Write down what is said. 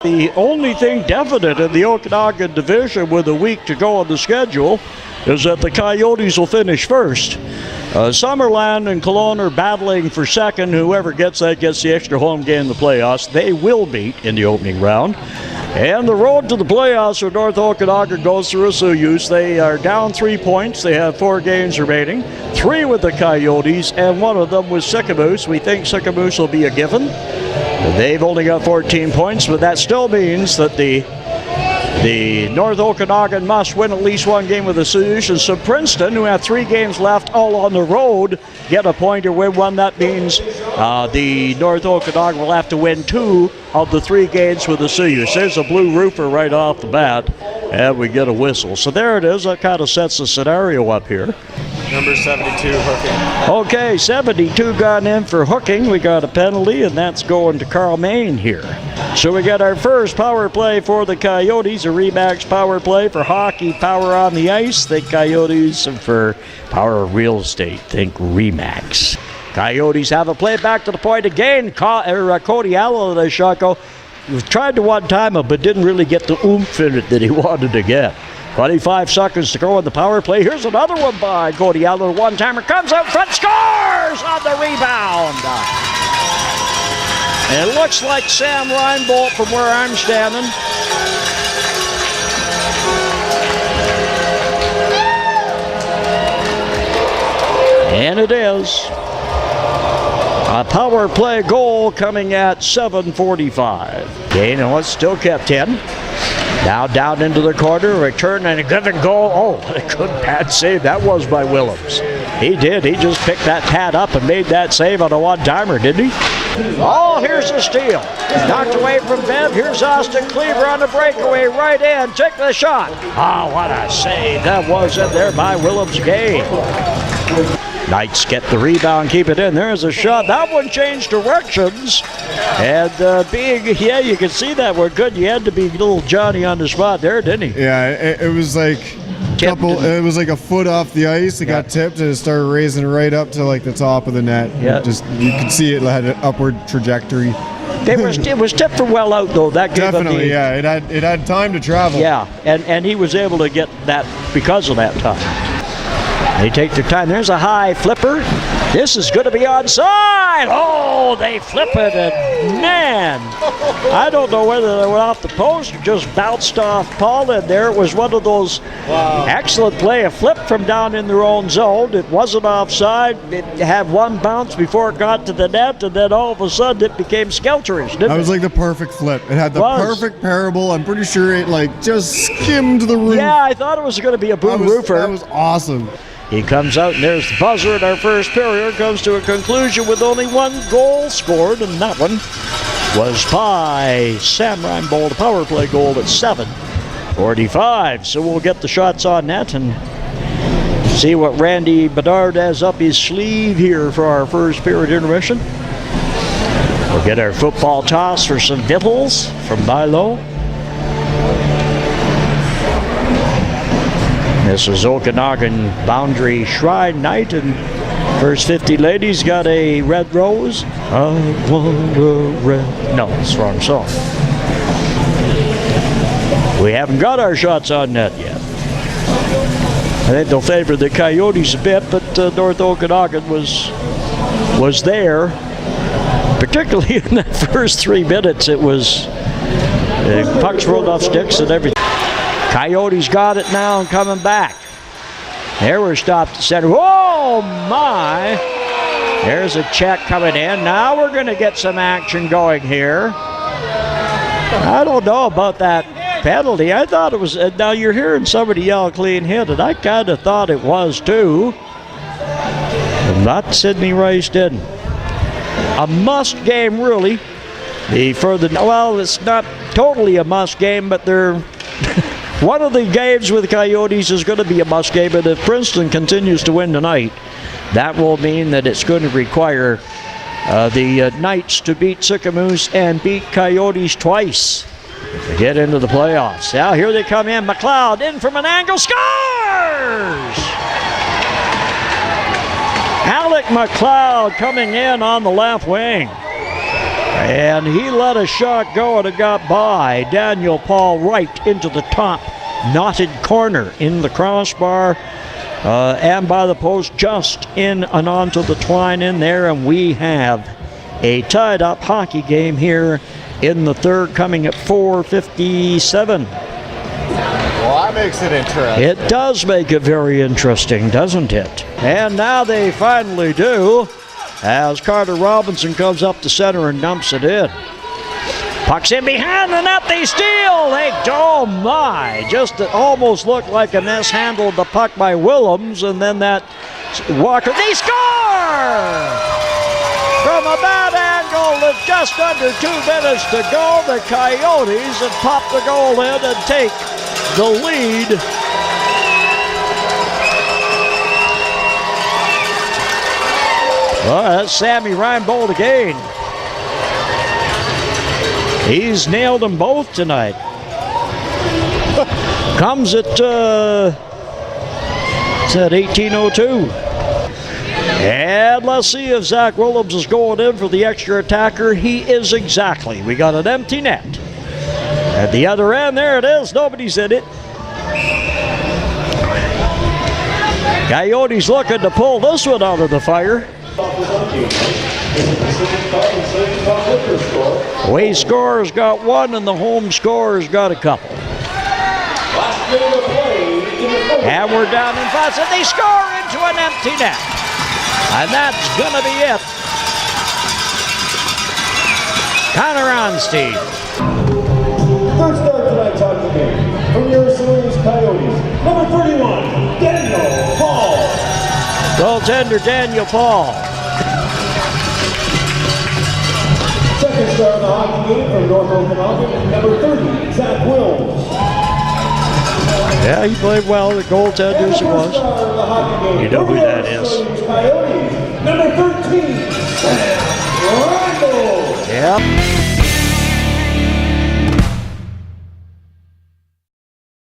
The only thing definite in the Okanagan division with a week to go on the schedule is that the Coyotes will finish first. Summerland and Cologne are battling for second. Whoever gets that gets the extra home game in the playoffs. They will beat in the opening round. And the road to the playoffs for North Okanagan goes through Soyuz. They are down 3 points. They have 4 games remaining. 3 with the Coyotes, and 1 of them was Sicamous. We think Sicamous will be a given. They've only got 14 points, but that still means that the North Okanagan must win at least 1 game with the Soyuz. And so Princeton, who have 3 games left all on the road, get a point or win 1. That means the North Okanagan will have to win 2 of the 3 games with the Soyuz. There's a blue roofer right off the bat, and we get a whistle. So there it is. That kind of sets the scenario up here. Number 72, hooking. Okay, 72 gone in for hooking. We got a penalty, and that's going to Carl Main here. So we got our first power play for the Coyotes, a Remax power play for hockey, power on the ice. Think Coyotes, and for power of real estate, think Remax. Coyotes have a play back to the point again. Cody Allen, the shot go. He tried to one time, but didn't really get the oomph in it that he wanted to get. 25 seconds to go in the power play. Here's another one by Cody Allen. One-timer comes out front, scores on the rebound. It looks like Sam Reinbolt from where I'm standing. And it is a power play goal coming at 7:45. Okay, now it's still kept 10. Now down into the corner, return and a given goal. Oh, a good bad save. That was by Willems. He did. He just picked that pad up and made that save on a one-timer, didn't he? Oh, here's the steal. Knocked away from Bev. Here's Austin Cleaver on the breakaway. Right in. Take the shot. Oh, what a save. That was in there by Willems Game. Knights get the rebound, keep it in. There's a shot. That one changed directions. And yeah, you can see that one good. You had to be little Johnny on the spot there, didn't he? Yeah, it was like it was like a foot off the ice. It got tipped and it started raising right up to like the top of the net. Yeah. You could see it had an upward trajectory. It was tipped for well out though. That gave definitely, yeah. It had time to travel. Yeah, and he was able to get that because of that time. They take their time. There's a high flipper. This is going to be onside. Oh, they flip it, and man, I don't know whether they went off the post or just bounced off Paul in there. It was one of those excellent play, a flip from down in their own zone. It wasn't offside. It had one bounce before it got to the net, and then all of a sudden it became skelterish, didn't it? That was like the perfect flip. It had the perfect parable. I'm pretty sure it like just skimmed the roof. Yeah, I thought it was going to be a boom roofer. That was awesome. He comes out, and there's the buzzer, and our first period comes to a conclusion with only 1 goal scored, and that one was by Sam Reinbolt, a power play goal at 7:45. So we'll get the shots on net and see what Randy Bedard has up his sleeve here for our first period intermission. We'll get our football toss for some victuals from Milo. This is Okanagan Boundary Shrine Night, and first 50 ladies got a red rose. I want a red. No, it's the wrong song. We haven't got our shots on net yet. I think they'll favor the Coyotes a bit, but North Okanagan was there. Particularly in that first 3 minutes, it was pucks rolled off sticks and everything. Coyotes got it now and coming back. There we're stopped at center. Oh my! There's a check coming in. Now we're going to get some action going here. I don't know about that penalty. I thought it was. Now you're hearing somebody yell clean hit, and I kind of thought it was too. But Sidney Rice didn't. A must game, really. Well, it's not totally a must game, but they're. One of the games with the Coyotes is going to be a must game, and if Princeton continues to win tonight, that will mean that it's going to require the Knights to beat Sicamous and beat Coyotes twice to get into the playoffs. Now here they come in. McLeod in from an angle, scores! Alec McLeod coming in on the left wing. And he let a shot go and it got by Daniel Paul right into the top knotted corner in the crossbar and by the post, just in and onto the twine in there. And we have a tied up hockey game here in the third, coming at 4:57. Well, that makes it interesting. It does make it very interesting, doesn't it? And now they finally do, as Carter Robinson comes up the center and dumps it in. Puck's in behind the net, they steal! Oh my! Just it almost looked like a mishandled the puck by Willems, and then that Walker, they score! From a bad angle with just under 2 minutes to go, the Coyotes have popped the goal in and take the lead. Well, that's Sammy Reinbolt again. He's nailed them both tonight. Comes at, it's at 18:02. And let's see if Zach Willems is going in for the extra attacker. He is exactly. We got an empty net. At the other end, there it is. Nobody's in it. Coyotes looking to pull this one out of the fire. Away scorer's got one, and the home scorer's got a couple. And we're down in front, and they score into an empty net. And that's gonna be it. Connor Onstein. Third star tonight's hockey game from your Salinas Coyotes, number 31, Daniel Paul. Goaltender Daniel Paul. Second star of the hockey game from North Okanagan, number 30, Zach Wills. Yeah, he played well. The goaltenders he was. You know who that is. Coyotes, number 13, Reinbolt. Yeah.